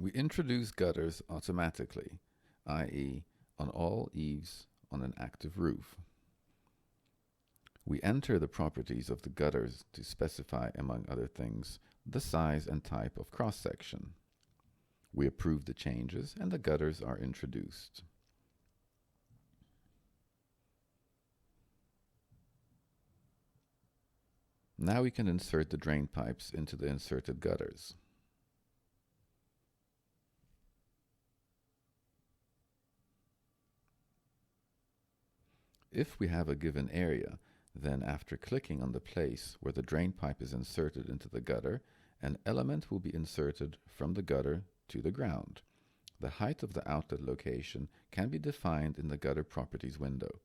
We introduce gutters automatically, i.e., on all eaves on an active roof. We enter the properties of the gutters to specify, among other things, the size and type of cross-section. We approve the changes and the gutters are introduced. Now we can insert the drain pipes into the inserted gutters. If we have a given area, then after clicking on the place where the drain pipe is inserted into the gutter, an element will be inserted from the gutter to the ground. The height of the outlet location can be defined in the Gutter Properties window.